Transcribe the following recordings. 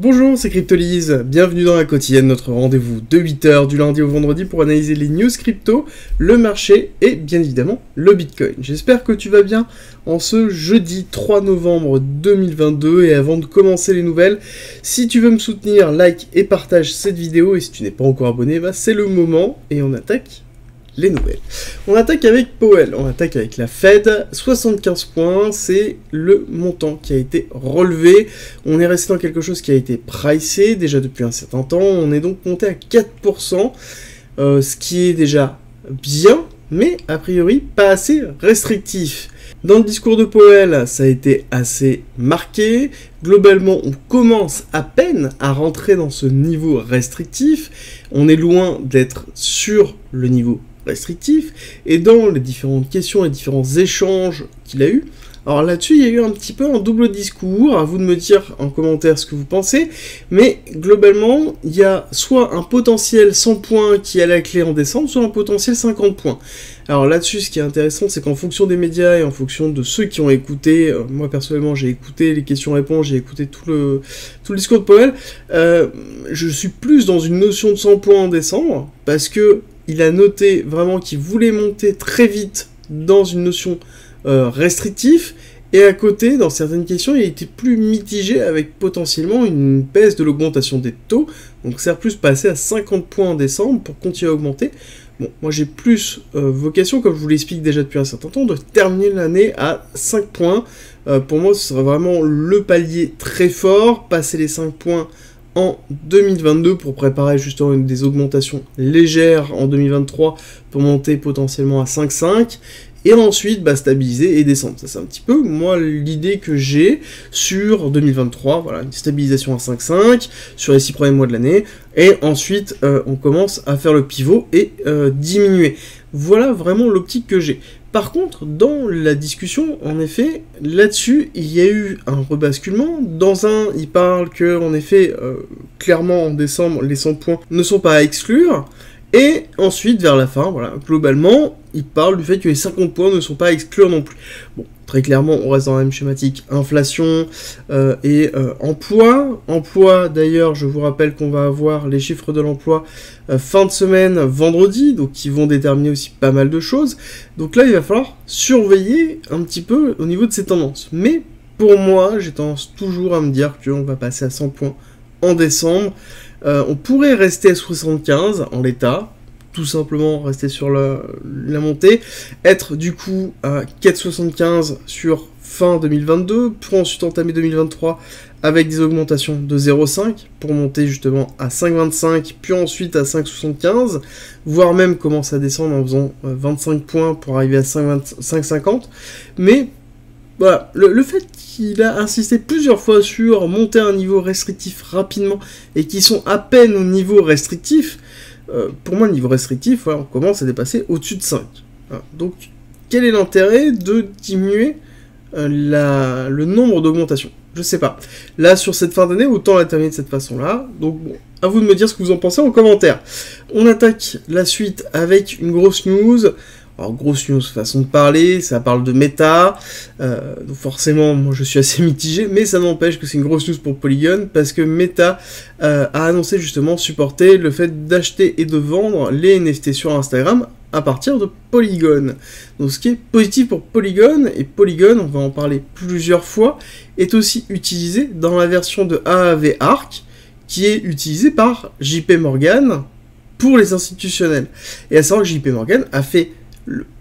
Bonjour, c'est Cryptolyse, bienvenue dans la quotidienne, notre rendez-vous de 8h du lundi au vendredi pour analyser les news crypto, le marché et bien évidemment le Bitcoin. J'espère que tu vas bien en ce jeudi 3 novembre 2022 et avant de commencer les nouvelles, si tu veux me soutenir, like et partage cette vidéo et si tu n'es pas encore abonné, c'est le moment et on attaque les nouvelles. On attaque avec Powell, on attaque avec la Fed, 75 points, c'est le montant qui a été relevé. On est resté dans quelque chose qui a été pricé déjà depuis un certain temps, on est donc monté à 4%, ce qui est déjà bien, mais a priori pas assez restrictif. Dans le discours de Powell, ça a été assez marqué. Globalement, on commence à peine à rentrer dans ce niveau restrictif. On est loin d'être sur le niveau restrictif. Et dans les différentes questions, les différents échanges qu'il a eu, alors là-dessus, il y a eu un petit peu un double discours, à vous de me dire en commentaire ce que vous pensez, mais globalement, il y a soit un potentiel 100 points qui est à la clé en décembre, soit un potentiel 50 points. Alors là-dessus, ce qui est intéressant, c'est qu'en fonction des médias et en fonction de ceux qui ont écouté, moi personnellement, j'ai écouté les questions-réponses, j'ai écouté tout le discours de Powell, je suis plus dans une notion de 100 points en décembre, parce que il a noté vraiment qu'il voulait monter très vite dans une notion restrictif, et à côté, dans certaines questions, il était plus mitigé avec potentiellement une baisse de l'augmentation des taux, donc c'est plus passer à 50 points en décembre pour continuer à augmenter. Bon, moi j'ai plus vocation, comme je vous l'explique déjà depuis un certain temps, de terminer l'année à 5 points. Pour moi, ce serait vraiment le palier très fort, passer les 5 points en 2022 pour préparer justement des augmentations légères en 2023 pour monter potentiellement à 5,5 et ensuite stabiliser et descendre. Ça c'est un petit peu moi l'idée que j'ai sur 2023, voilà, une stabilisation à 5,5 sur les 6 premiers mois de l'année et ensuite on commence à faire le pivot et diminuer. Voilà vraiment l'optique que j'ai. Par contre, dans la discussion, en effet, là-dessus, il y a eu un rebasculement. Dans un, il parle que, en effet, clairement, en décembre, les 100 points ne sont pas à exclure. Et ensuite, vers la fin, voilà, globalement, il parle du fait que les 50 points ne sont pas à exclure non plus. Bon, très clairement, on reste dans la même schématique, inflation et emploi. Emploi, d'ailleurs, je vous rappelle qu'on va avoir les chiffres de l'emploi fin de semaine, vendredi, donc qui vont déterminer aussi pas mal de choses. Donc là, il va falloir surveiller un petit peu au niveau de ces tendances. Mais pour moi, j'ai tendance toujours à me dire qu'on va passer à 100 points en décembre. On pourrait rester à 75 en l'état, tout simplement rester sur la montée, être du coup à 4,75 sur fin 2022, pour ensuite entamer 2023 avec des augmentations de 0,5 pour monter justement à 5,25 puis ensuite à 5,75, voire même commencer à descendre en faisant 25 points pour arriver à 5,50, mais voilà, le fait qu'il a insisté plusieurs fois sur monter à un niveau restrictif rapidement et qu'ils sont à peine au niveau restrictif, pour moi le niveau restrictif, voilà, on commence à dépasser au-dessus de 5. Voilà. Donc quel est l'intérêt de diminuer le nombre d'augmentations? Je sais pas. Là sur cette fin d'année, autant la terminer de cette façon-là. Donc bon, à vous de me dire ce que vous en pensez en commentaire. On attaque la suite avec une grosse news. Alors, grosse news, façon de parler, ça parle de Meta, donc forcément, moi je suis assez mitigé, mais ça n'empêche que c'est une grosse news pour Polygon, parce que Meta a annoncé justement supporter le fait d'acheter et de vendre les NFT sur Instagram à partir de Polygon. Donc ce qui est positif pour Polygon, et Polygon, on va en parler plusieurs fois, est aussi utilisé dans la version de Aave Arc, qui est utilisée par JP Morgan pour les institutionnels. Et à savoir que JP Morgan a fait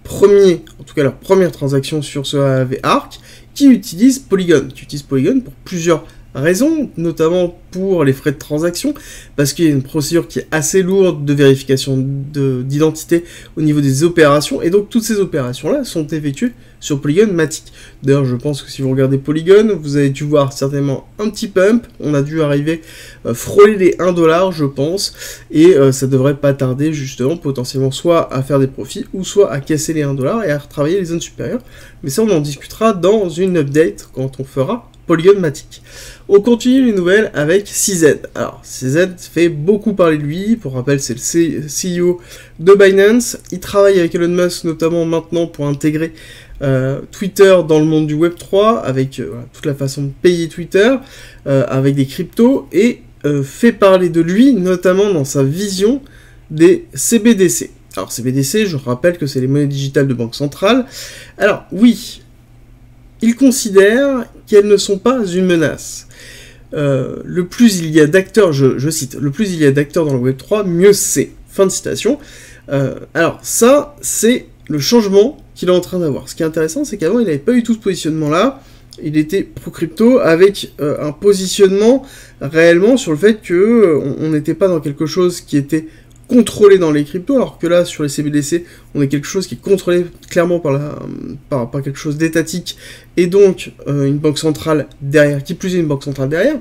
en tout cas leur première transaction sur ce Aave Arc, qui utilise Polygon pour plusieurs raisons, notamment pour les frais de transaction, parce qu'il y a une procédure qui est assez lourde de vérification d'identité au niveau des opérations, et donc toutes ces opérations-là sont effectuées sur Polygon Matic. D'ailleurs, je pense que si vous regardez Polygon, vous avez dû voir certainement un petit pump, on a dû arriver frôler les 1$, je pense, et ça devrait pas tarder, justement, potentiellement, soit à faire des profits, ou soit à casser les 1$ et à retravailler les zones supérieures, mais ça on en discutera dans une update, quand on fera Polygon Matic. On continue les nouvelles avec CZ. Alors, CZ fait beaucoup parler de lui. Pour rappel, c'est le CEO de Binance. Il travaille avec Elon Musk, notamment maintenant, pour intégrer Twitter dans le monde du Web3, avec toute la façon de payer Twitter, avec des cryptos, et fait parler de lui, notamment dans sa vision des CBDC. Alors CBDC, je rappelle que c'est les monnaies digitales de banque centrale. Alors oui, il considère qu'elles ne sont pas une menace. Le plus il y a d'acteurs, je cite, le plus il y a d'acteurs dans le Web3, mieux c'est. Fin de citation. Alors ça, c'est le changement qu'il est en train d'avoir. Ce qui est intéressant, c'est qu'avant, il n'avait pas eu tout ce positionnement-là. Il était pro-crypto avec un positionnement réellement sur le fait qu'on n'était pas dans quelque chose qui était contrôlé dans les cryptos, alors que là, sur les CBDC, on est quelque chose qui est contrôlé clairement par quelque chose d'étatique, et donc une banque centrale derrière, qui plus est une banque centrale derrière.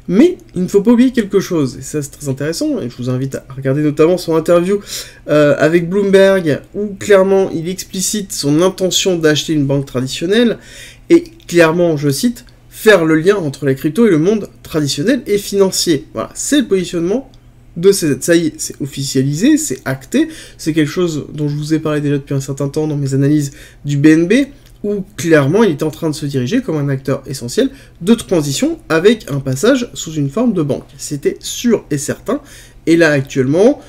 Mais il ne faut pas oublier quelque chose, et ça c'est très intéressant, et je vous invite à regarder notamment son interview avec Bloomberg, où clairement il explicite son intention d'acheter une banque traditionnelle, et clairement, je cite, faire le lien entre les cryptos et le monde traditionnel et financier. Voilà, c'est le positionnement de CZ. Ça y est, c'est officialisé, c'est acté, c'est quelque chose dont je vous ai parlé déjà depuis un certain temps dans mes analyses du BNB, où clairement il est en train de se diriger comme un acteur essentiel de transition avec un passage sous une forme de banque. C'était sûr et certain, et là actuellement,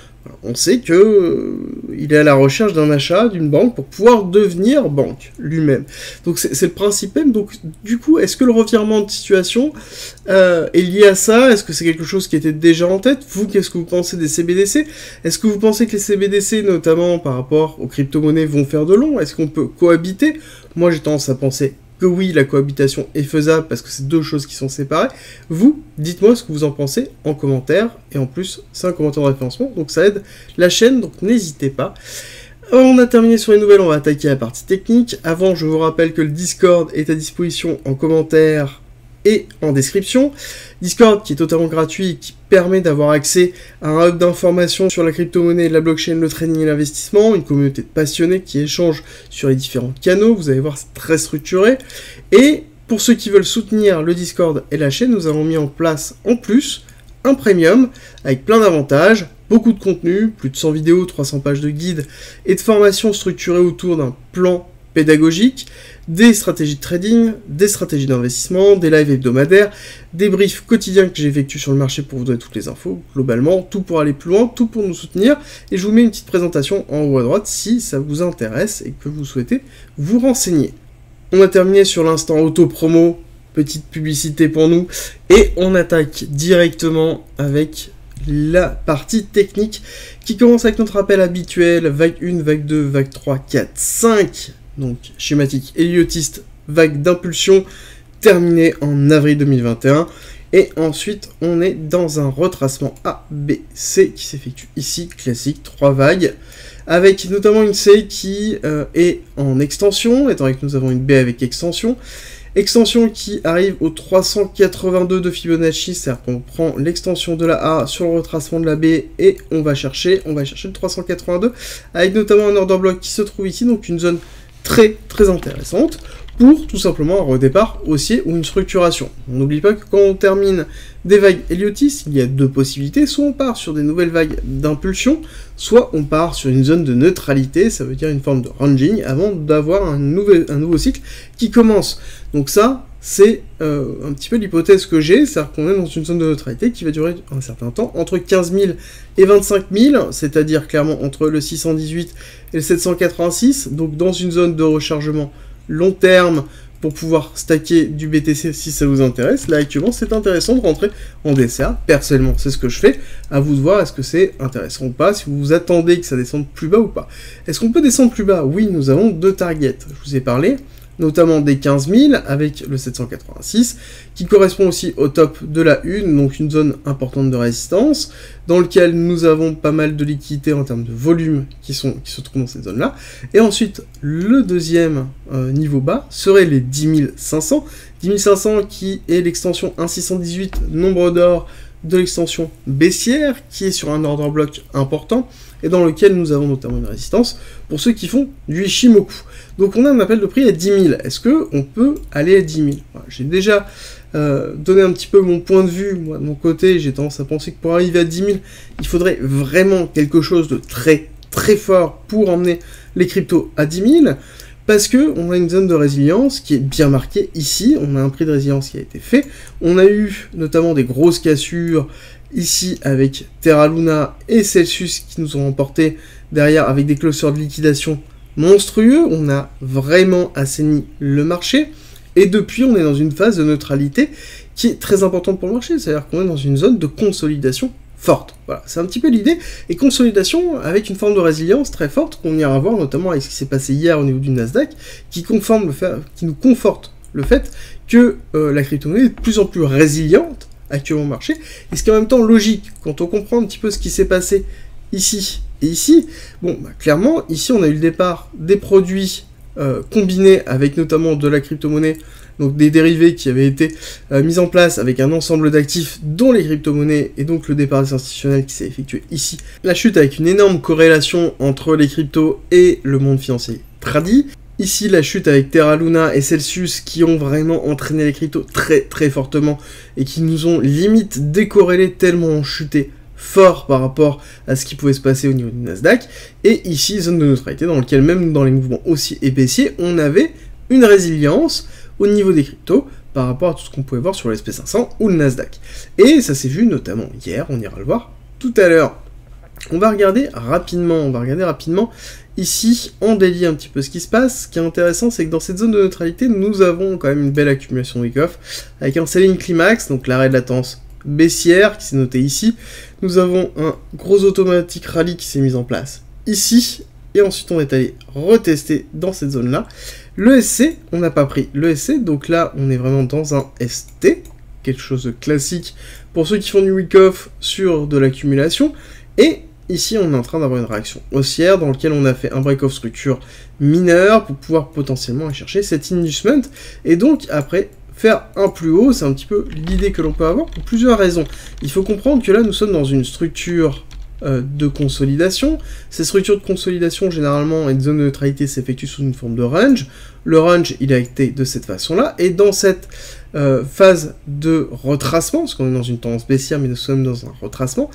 on sait que il est à la recherche d'un achat d'une banque pour pouvoir devenir banque lui-même. Donc c'est le principe même. Donc du coup, est-ce que le revirement de situation est lié à ça? Est-ce que c'est quelque chose qui était déjà en tête? Vous, qu'est-ce que vous pensez des CBDC? Est-ce que vous pensez que les CBDC, notamment par rapport aux crypto-monnaies, vont faire de long? Est-ce qu'on peut cohabiter? Moi, j'ai tendance à penser que oui, la cohabitation est faisable parce que c'est deux choses qui sont séparées. Vous, dites-moi ce que vous en pensez en commentaire, et en plus, c'est un commentaire de référencement, donc ça aide la chaîne, donc n'hésitez pas. On a terminé sur les nouvelles, on va attaquer la partie technique. Avant, je vous rappelle que le Discord est à disposition en commentaire et en description. Discord qui est totalement gratuit et qui permet d'avoir accès à un hub d'informations sur la crypto-monnaie, la blockchain, le trading et l'investissement, une communauté de passionnés qui échangent sur les différents canaux, vous allez voir, c'est très structuré. Et pour ceux qui veulent soutenir le Discord et la chaîne, nous avons mis en place en plus un premium avec plein d'avantages, beaucoup de contenu, plus de 100 vidéos, 300 pages de guides et de formations structurées autour d'un plan pédagogique, des stratégies de trading, des stratégies d'investissement, des lives hebdomadaires, des briefs quotidiens que j'effectue sur le marché pour vous donner toutes les infos, globalement, tout pour aller plus loin, tout pour nous soutenir, et je vous mets une petite présentation en haut à droite si ça vous intéresse et que vous souhaitez vous renseigner. On a terminé sur l'instant auto-promo, petite publicité pour nous, et on attaque directement avec la partie technique qui commence avec notre rappel habituel, vague 1, vague 2, vague 3, 4, 5, donc schématique héliotiste, vague d'impulsion, terminée en avril 2021, et ensuite on est dans un retracement A, B, C qui s'effectue ici, classique, 3 vagues, avec notamment une C qui est en extension, étant donné que nous avons une B avec extension qui arrive au 382 de Fibonacci, c'est-à-dire qu'on prend l'extension de la A sur le retracement de la B et on va chercher le 382, avec notamment un order block qui se trouve ici, donc une zone très très intéressante pour tout simplement un redépart haussier ou une structuration. On n'oublie pas que quand on termine des vagues héliotistes, il y a deux possibilités, soit on part sur des nouvelles vagues d'impulsion, soit on part sur une zone de neutralité, ça veut dire une forme de ranging, avant d'avoir un nouveau cycle qui commence. Donc ça, c'est un petit peu l'hypothèse que j'ai, c'est-à-dire qu'on est dans une zone de neutralité qui va durer un certain temps, entre 15 000 et 25 000, c'est-à-dire clairement entre le 618 et le 786, donc dans une zone de rechargement long terme pour pouvoir stacker du BTC si ça vous intéresse. Là actuellement c'est intéressant de rentrer en DCA, personnellement c'est ce que je fais, à vous de voir est-ce que c'est intéressant ou pas, si vous vous attendez que ça descende plus bas ou pas. Est-ce qu'on peut descendre plus bas? Oui, nous avons deux targets, je vous ai parlé, notamment des 15 000 avec le 786, qui correspond aussi au top de la une, donc une zone importante de résistance, dans lequel nous avons pas mal de liquidités en termes de volume qui se trouvent dans cette zone-là. Et ensuite, le deuxième niveau bas serait les 10 500. 10 500 qui est l'extension 1618 nombre d'or de l'extension baissière, qui est sur un order block important, et dans lequel nous avons notamment une résistance pour ceux qui font du Ishimoku. Donc on a un appel de prix à 10 000. Est-ce qu'on peut aller à 10 000 ? Voilà, j'ai déjà donné un petit peu mon point de vue, moi de mon côté, j'ai tendance à penser que pour arriver à 10 000, il faudrait vraiment quelque chose de très très fort pour emmener les cryptos à 10 000. Parce que on a une zone de résilience qui est bien marquée ici, on a un prix de résilience qui a été fait, on a eu notamment des grosses cassures ici avec Terra Luna et Celsius qui nous ont emporté derrière avec des closures de liquidation monstrueux, on a vraiment assaini le marché, et depuis on est dans une phase de neutralité qui est très importante pour le marché, c'est-à-dire qu'on est dans une zone de consolidation forte. Voilà, c'est un petit peu l'idée, et consolidation avec une forme de résilience très forte qu'on ira voir notamment avec ce qui s'est passé hier au niveau du Nasdaq, qui nous conforte le fait que la crypto-monnaie est de plus en plus résiliente actuellement au marché, et ce qui est en même temps logique, quand on comprend un petit peu ce qui s'est passé ici et ici, bon, bah, clairement, ici on a eu le départ des produits combinés avec notamment de la crypto-monnaie, donc des dérivés qui avaient été mis en place avec un ensemble d'actifs dont les crypto-monnaies, et donc le départ des institutionnels qui s'est effectué ici. La chute avec une énorme corrélation entre les cryptos et le monde financier tradi. Ici, la chute avec Terra Luna et Celsius qui ont vraiment entraîné les cryptos très très fortement et qui nous ont limite décorrélés tellement ont chuté fort par rapport à ce qui pouvait se passer au niveau du Nasdaq. Et ici, zone de neutralité dans laquelle même dans les mouvements haussiers et baissiers, on avait une résilience au niveau des cryptos par rapport à tout ce qu'on pouvait voir sur le SP500 ou le Nasdaq. Et ça s'est vu notamment hier, on ira le voir tout à l'heure. On va regarder rapidement ici, on délie un petit peu ce qui se passe. Ce qui est intéressant, c'est que dans cette zone de neutralité, nous avons quand même une belle accumulation de week-off, avec un selling climax, donc l'arrêt de la tendance baissière, qui s'est noté ici. Nous avons un gros automatique rallye qui s'est mis en place ici, et ensuite on est allé retester dans cette zone-là. Le SC, on n'a pas pris le SC, donc là, on est vraiment dans un ST, quelque chose de classique pour ceux qui font du week-off sur de l'accumulation, et ici, on est en train d'avoir une réaction haussière dans laquelle on a fait un break-off structure mineur pour pouvoir potentiellement aller chercher cet inducement et donc après faire un plus haut. C'est un petit peu l'idée que l'on peut avoir pour plusieurs raisons. Il faut comprendre que là, nous sommes dans une structure de consolidation. Ces structures de consolidation, généralement, et de zone de neutralité s'effectuent sous une forme de range. Le range, il a été de cette façon-là, et dans cette phase de retracement, parce qu'on est dans une tendance baissière, mais nous sommes dans un retracement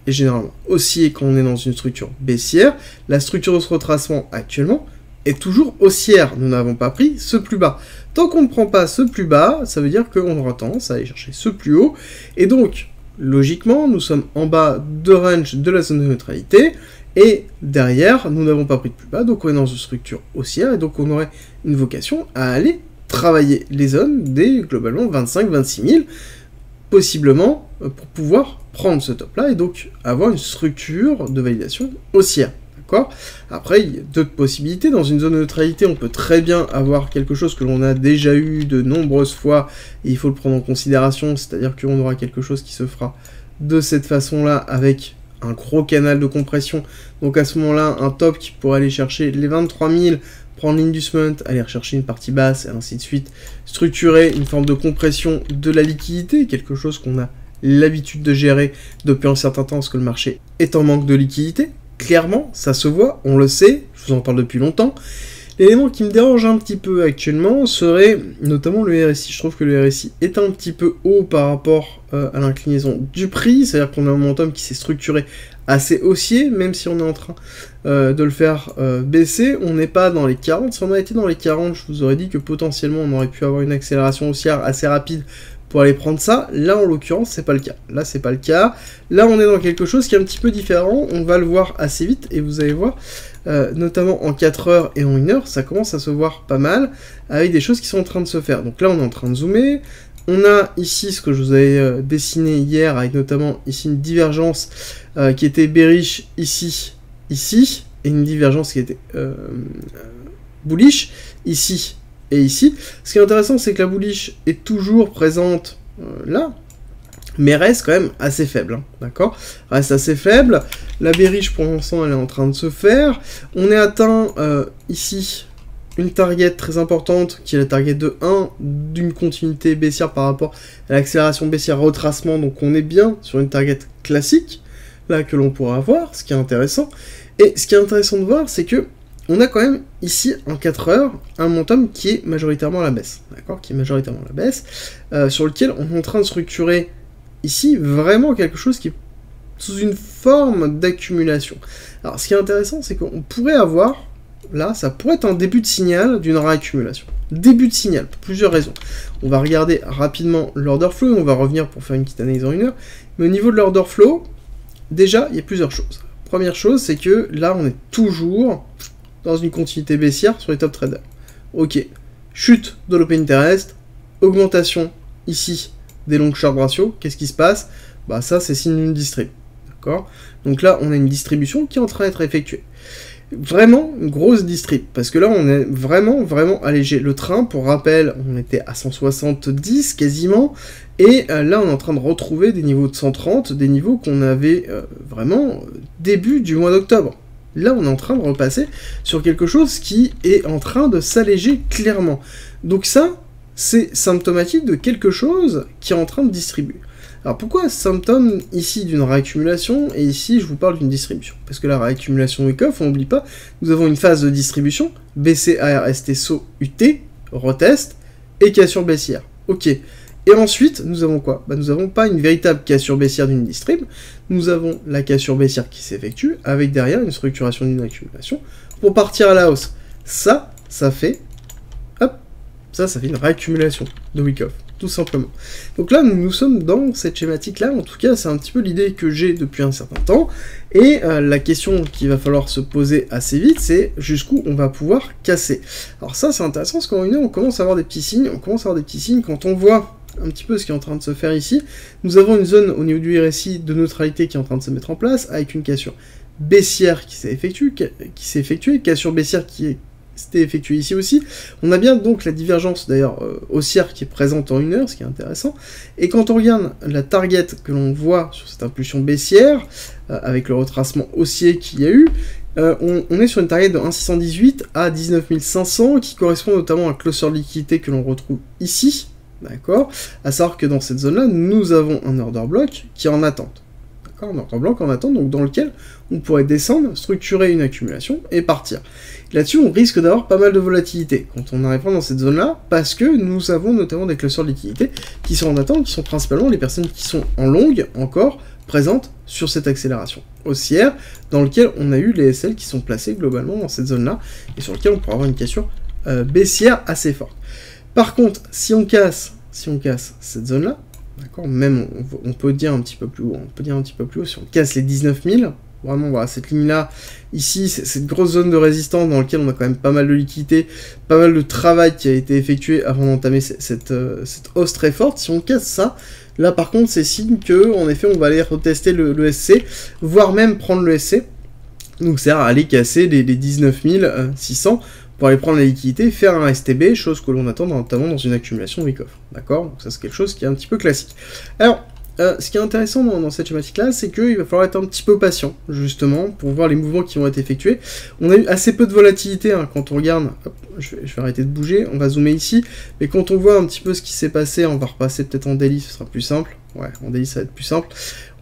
est généralement haussier quand on est dans une structure baissière. La structure de ce retracement, actuellement, est toujours haussière. Nous n'avons pas pris ce plus bas. Tant qu'on ne prend pas ce plus bas, ça veut dire qu'on aura tendance à aller chercher ce plus haut, et donc, logiquement, nous sommes en bas de range de la zone de neutralité, et derrière, nous n'avons pas pris de plus bas, donc on est dans une structure haussière, et donc on aurait une vocation à aller travailler les zones des, globalement, 25-26 000, possiblement, pour pouvoir prendre ce top-là, et donc avoir une structure de validation haussière. Après, il y a d'autres possibilités. Dans une zone de neutralité, on peut très bien avoir quelque chose que l'on a déjà eu de nombreuses fois, et il faut le prendre en considération, c'est-à-dire qu'on aura quelque chose qui se fera de cette façon-là, avec un gros canal de compression. Donc à ce moment-là, un top qui pourrait aller chercher les 23 000, prendre l'inducement, aller rechercher une partie basse, et ainsi de suite, structurer une forme de compression de la liquidité, quelque chose qu'on a l'habitude de gérer depuis un certain temps, parce que le marché est en manque de liquidité. Clairement, ça se voit, on le sait, je vous en parle depuis longtemps. L'élément qui me dérange un petit peu actuellement serait notamment le RSI. Je trouve que le RSI est un petit peu haut par rapport à l'inclinaison du prix, c'est-à-dire qu'on a un momentum qui s'est structuré assez haussier, même si on est en train de le faire baisser, on n'est pas dans les 40. Si on a été dans les 40, je vous aurais dit que potentiellement on aurait pu avoir une accélération haussière assez rapide pour aller prendre ça. Là, en l'occurrence, c'est pas le cas. Là, c'est pas le cas. Là, on est dans quelque chose qui est un petit peu différent. On va le voir assez vite, et vous allez voir, notamment en 4 heures et en 1 heure, ça commence à se voir pas mal, avec des choses qui sont en train de se faire. Donc là, on est en train de zoomer. On a ici ce que je vous avais dessiné hier, avec notamment ici une divergence qui était bearish ici, et une divergence qui était bullish ici, et ici. Ce qui est intéressant, c'est que la bullish est toujours présente là, mais reste quand même assez faible, hein, d'accord? Reste assez faible. La bearish, pour l'instant, elle est en train de se faire. On est atteint ici une target très importante, qui est la target de 1, d'une continuité baissière par rapport à l'accélération baissière retracement, donc on est bien sur une target classique, là, que l'on pourra avoir, ce qui est intéressant. Et ce qui est intéressant de voir, c'est que on a quand même ici, en 4 heures, un momentum qui est majoritairement à la baisse, d'accord, qui est majoritairement à la baisse, sur lequel on est en train de structurer ici vraiment quelque chose qui est sous une forme d'accumulation. Alors, ce qui est intéressant, c'est qu'on pourrait avoir là, ça pourrait être un début de signal d'une réaccumulation. Début de signal, pour plusieurs raisons. On va regarder rapidement l'order flow, et on va revenir pour faire une petite analyse en 1 heure. Mais au niveau de l'order flow, déjà, il y a plusieurs choses. Première chose, c'est que là, on est toujours dans une continuité baissière sur les top traders. Ok, chute de l'open interest, augmentation ici des long short ratio, qu'est-ce qui se passe? Bah ça, c'est signe d'une distrib. D'accord? Donc là, on a une distribution qui est en train d'être effectuée. Vraiment une grosse distrib, parce que là on est vraiment allégé. Le train, pour rappel, on était à 170 quasiment, et là on est en train de retrouver des niveaux de 130, des niveaux qu'on avait vraiment début du mois d'octobre. Là on est en train de repasser sur quelque chose qui est en train de s'alléger clairement. Donc ça, c'est symptomatique de quelque chose qui est en train de distribuer. Alors pourquoi symptôme ici d'une réaccumulation et ici je vous parle d'une distribution? Parce que la réaccumulation week-off, on n'oublie pas, nous avons une phase de distribution, BC, ARST, SO, UT, retest et cassure baissière. Ok. Et ensuite, nous avons quoi? Bah, nous n'avons pas une véritable cassure baissière d'une distrib, nous avons la cassure baissière qui s'effectue avec derrière une structuration d'une accumulation pour partir à la hausse. Ça fait... Hop, ça fait une réaccumulation de week-off. Tout simplement. Donc là, nous sommes dans cette schématique-là, en tout cas, c'est un petit peu l'idée que j'ai depuis un certain temps, et la question qu'il va falloir se poser assez vite, c'est jusqu'où on va pouvoir casser. Alors ça, c'est intéressant, parce qu'en 1 heure, on commence à avoir des petits signes, quand on voit un petit peu ce qui est en train de se faire ici, nous avons une zone au niveau du RSI de neutralité qui est en train de se mettre en place, avec une cassure baissière qui s'est effectuée, cassure baissière qui c'était effectué ici aussi. On a bien donc la divergence d'ailleurs haussière qui est présente en 1 heure, ce qui est intéressant. Et quand on regarde la target que l'on voit sur cette impulsion baissière, avec le retracement haussier qu'il y a eu, on est sur une target de 1,618 à 19 500, qui correspond notamment à un closer de liquidité que l'on retrouve ici, d'accord? À savoir que dans cette zone-là, nous avons un order block qui est en attente. Un order block en attente, donc dans lequel on pourrait descendre, structurer une accumulation et partir. Là-dessus, on risque d'avoir pas mal de volatilité quand on arrivera dans cette zone-là, parce que nous avons notamment des clusters de liquidité qui sont en attente, qui sont principalement les personnes qui sont en longue, encore, présentes sur cette accélération haussière, dans lequel on a eu les SL qui sont placés globalement dans cette zone-là, et sur lequel on pourra avoir une cassure baissière assez forte. Par contre, si on casse cette zone-là, d'accord, même on peut dire un petit peu plus haut, si on casse les 19 000, vraiment voilà, cette ligne-là, ici, c'est cette grosse zone de résistance dans laquelle on a quand même pas mal de liquidité, pas mal de travail qui a été effectué avant d'entamer cette hausse très forte. Si on casse ça, là par contre, c'est signe que, en effet, on va aller retester le SC, voire même prendre le SC, donc c'est-à-dire aller casser les 19 600, pour aller prendre la liquidité, faire un STB, chose que l'on attend notamment dans une accumulation week-off. D'accord? Donc ça c'est quelque chose qui est un petit peu classique. Alors, ce qui est intéressant dans cette schématique-là, c'est qu'il va falloir être un petit peu patient, justement, pour voir les mouvements qui vont être effectués. On a eu assez peu de volatilité, hein, quand on regarde... Hop, je vais arrêter de bouger, on va zoomer ici, mais quand on voit un petit peu ce qui s'est passé, on va repasser peut-être en daily, ce sera plus simple. Ouais, en daily ça va être plus simple.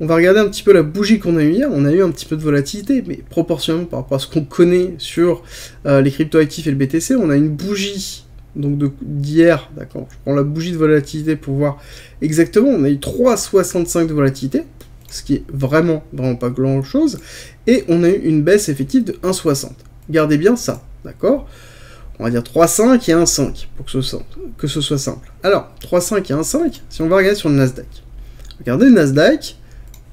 On va regarder un petit peu la bougie qu'on a eu hier, on a eu un petit peu de volatilité, mais proportionnellement par rapport à ce qu'on connaît sur les cryptoactifs et le BTC, on a une bougie donc d'hier, d'accord, je prends la bougie de volatilité pour voir exactement, on a eu 3,65 de volatilité, ce qui est vraiment pas grand chose, et on a eu une baisse effective de 1,60. Gardez bien ça, d'accord? On va dire 3,5 et 1,5 pour que ce soit simple. Alors, 3,5 et 1,5, si on va regarder sur le Nasdaq. Regardez le Nasdaq,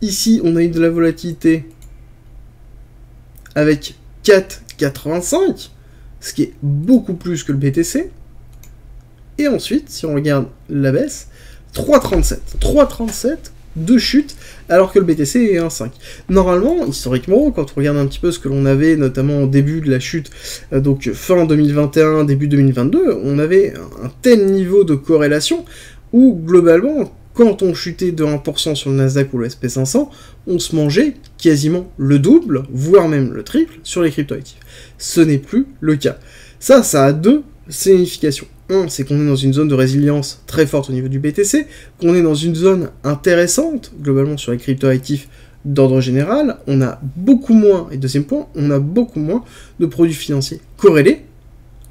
ici on a eu de la volatilité avec 4,85, ce qui est beaucoup plus que le BTC. Et ensuite, si on regarde la baisse, 3,37. 3,37 de chute, alors que le BTC est 1,5. Normalement, historiquement, quand on regarde un petit peu ce que l'on avait, notamment au début de la chute, donc fin 2021, début 2022, on avait un tel niveau de corrélation où, globalement, quand on chutait de 1% sur le Nasdaq ou le SP500, on se mangeait quasiment le double, voire même le triple, sur les cryptoactifs. Ce n'est plus le cas. Ça a deux significations. Un, c'est qu'on est dans une zone de résilience très forte au niveau du BTC, qu'on est dans une zone intéressante, globalement sur les cryptoactifs d'ordre général, on a beaucoup moins, et deuxième point, on a beaucoup moins de produits financiers corrélés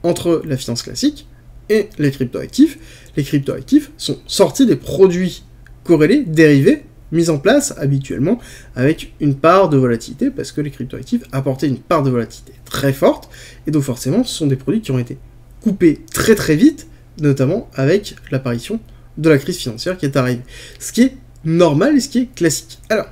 entre la finance classique et les cryptoactifs. Les cryptoactifs sont sortis des produits corrélés, dérivés mise en place habituellement avec une part de volatilité, parce que les cryptoactifs apportaient une part de volatilité très forte, et donc forcément ce sont des produits qui ont été coupés très très vite, notamment avec l'apparition de la crise financière qui est arrivée. Ce qui est normal et ce qui est classique. Alors,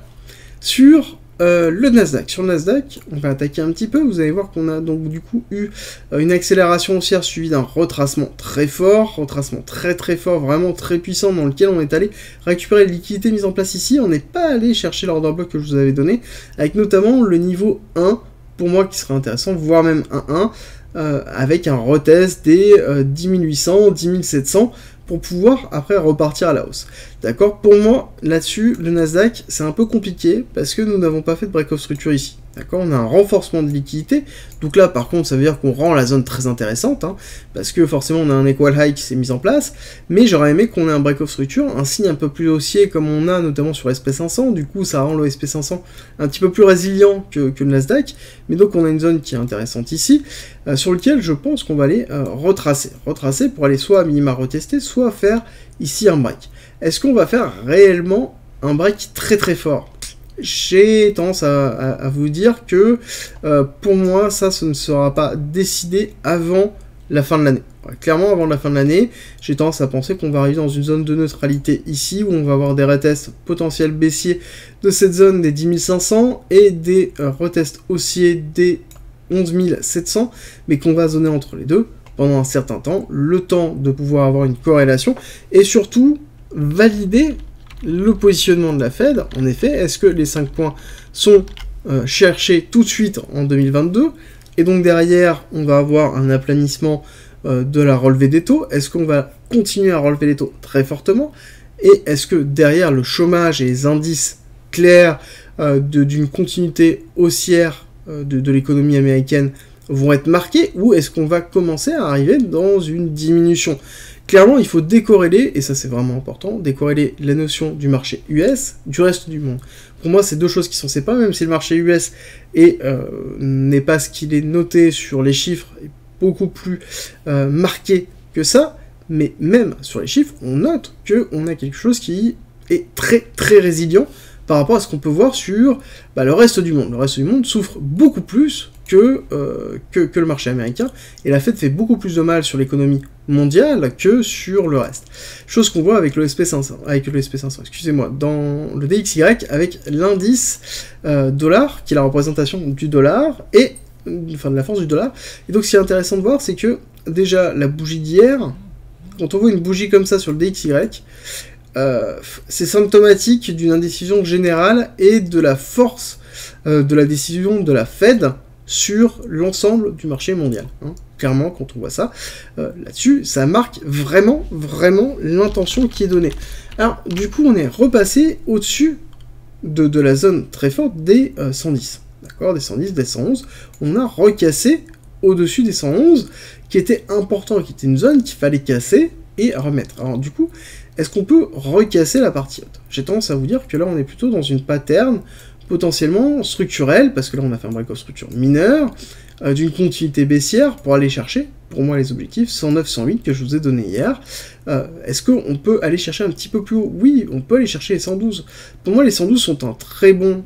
sur le Nasdaq. Sur le Nasdaq, on va attaquer un petit peu. Vous allez voir qu'on a donc du coup eu une accélération haussière suivie d'un retracement très fort, très fort, vraiment très puissant, dans lequel on est allé récupérer les liquidités mises en place ici. On n'est pas allé chercher l'order block que je vous avais donné, avec notamment le niveau 1, pour moi qui serait intéressant, voire même un 1, avec un retest des 10 800, 10 700, pour pouvoir après repartir à la hausse. D'accord? Pour moi, là-dessus, le Nasdaq, c'est un peu compliqué, parce que nous n'avons pas fait de break of structure ici. D'accord? On a un renforcement de liquidité, donc là, par contre, ça veut dire qu'on rend la zone très intéressante, hein, parce que forcément, on a un equal high qui s'est mis en place, mais j'aurais aimé qu'on ait un break of structure, un signe un peu plus haussier, comme on a notamment sur SP500, du coup, ça rend le SP500 un petit peu plus résilient que le Nasdaq, mais donc on a une zone qui est intéressante ici, sur lequel je pense qu'on va aller retracer pour aller soit à minima retester, soit faire ici un break. Est-ce qu'on va faire réellement un break très très fort? J'ai tendance à vous dire que pour moi, ça ne sera pas décidé avant la fin de l'année. Ouais, clairement, avant la fin de l'année, j'ai tendance à penser qu'on va arriver dans une zone de neutralité ici, où on va avoir des retests potentiels baissiers de cette zone des 10 500 et des retests haussiers des 11 700, mais qu'on va zoner entre les deux pendant un certain temps, le temps de pouvoir avoir une corrélation, et surtout valider le positionnement de la Fed. En effet, est-ce que les 5 points sont cherchés tout de suite en 2022, et donc derrière, on va avoir un aplanissement de la relevée des taux? Est-ce qu'on va continuer à relever les taux très fortement? Et est-ce que derrière le chômage et les indices clairs d'une continuité haussière de l'économie américaine vont être marqués, ou est-ce qu'on va commencer à arriver dans une diminution? Clairement, il faut décorréler, et ça c'est vraiment important, décorréler la notion du marché US du reste du monde. Pour moi, c'est deux choses qui sont séparées, même si le marché US n'est pas ce qu'il est noté sur les chiffres, est beaucoup plus marqué que ça, mais même sur les chiffres, on note qu'on a quelque chose qui est très très résilient par rapport à ce qu'on peut voir sur le reste du monde. Le reste du monde souffre beaucoup plus que le marché américain, et la Fed fait beaucoup plus de mal sur l'économie mondiale que sur le reste. Chose qu'on voit avec le SP500, excusez-moi, dans le DXY, avec l'indice dollar, qui est la représentation du dollar, et enfin de la force du dollar. Et donc ce qui est intéressant de voir, c'est que déjà la bougie d'hier, quand on voit une bougie comme ça sur le DXY, c'est symptomatique d'une indécision générale et de la force de la décision de la Fed sur l'ensemble du marché mondial. Hein. Clairement, quand on voit ça, là-dessus, ça marque vraiment l'intention qui est donnée. Alors, du coup, on est repassé au-dessus de la zone très forte des 110. D'accord, des 110, des 111. On a recassé au-dessus des 111, qui était important, qui était une zone qu'il fallait casser et remettre. Alors, du coup, est-ce qu'on peut recasser la partie haute? J'ai tendance à vous dire que là, on est plutôt dans une pattern potentiellement structurelle, parce que là, on a fait un break of structure mineur, d'une continuité baissière pour aller chercher, pour moi, les objectifs 109, 108 que je vous ai donné hier. Est-ce qu'on peut aller chercher un petit peu plus haut? Oui, on peut aller chercher les 112. Pour moi, les 112 sont un très bon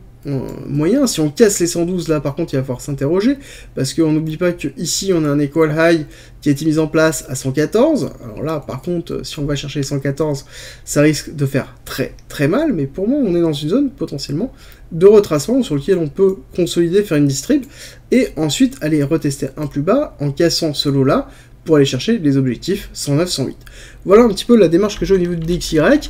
moyen. Si on casse les 112, là, par contre, il va falloir s'interroger, parce qu'on n'oublie pas qu'ici, on a un equal high qui a été mis en place à 114. Alors là, par contre, si on va chercher les 114, ça risque de faire très mal, mais pour moi, on est dans une zone potentiellement de retracement sur lequel on peut consolider, faire une distrib, et ensuite aller retester un plus bas en cassant ce lot-là pour aller chercher les objectifs 109, 108. Voilà un petit peu la démarche que j'ai au niveau du DXY,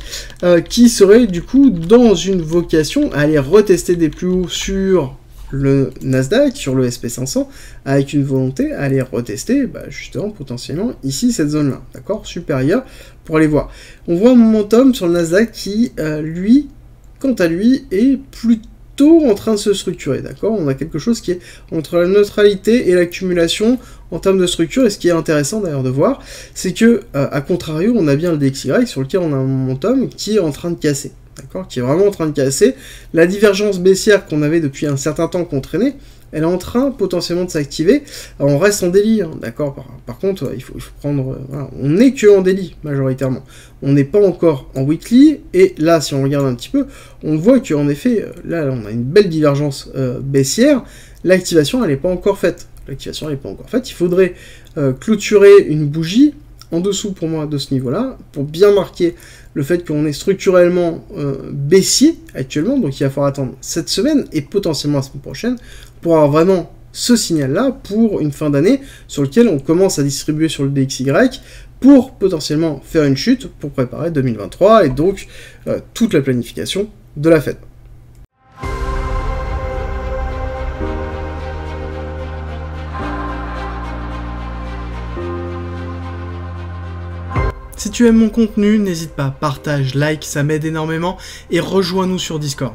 qui serait du coup dans une vocation à aller retester des plus hauts sur le Nasdaq, sur le SP500, avec une volonté à aller retester, justement, potentiellement, ici, cette zone-là, d'accord, supérieure, pour aller voir. On voit un momentum sur le Nasdaq qui, lui, quant à lui, est plutôt en train de se structurer, d'accord. On a quelque chose qui est entre la neutralité et l'accumulation en termes de structure, et ce qui est intéressant d'ailleurs de voir, c'est que, à contrario, on a bien le DXY sur lequel on a un momentum qui est en train de casser, d'accord, qui est vraiment en train de casser. La divergence baissière qu'on avait depuis un certain temps qu'on traînait, elle est en train potentiellement de s'activer. On reste en daily, hein, d'accord, par contre, il faut prendre... voilà, on n'est que en daily, majoritairement. On n'est pas encore en weekly, et là, si on regarde un petit peu, on voit qu'en effet, là, on a une belle divergence baissière. L'activation, elle n'est pas encore faite. L'activation, elle n'est pas encore faite. Il faudrait clôturer une bougie en dessous, pour moi, de ce niveau-là, pour bien marquer le fait qu'on est structurellement baissier actuellement, donc il va falloir attendre cette semaine et potentiellement la semaine prochaine pour avoir vraiment ce signal-là pour une fin d'année sur lequel on commence à distribuer sur le DXY pour potentiellement faire une chute pour préparer 2023 et donc toute la planification de la Fed. Si tu aimes mon contenu, n'hésite pas, partage, like, ça m'aide énormément, et rejoins-nous sur Discord.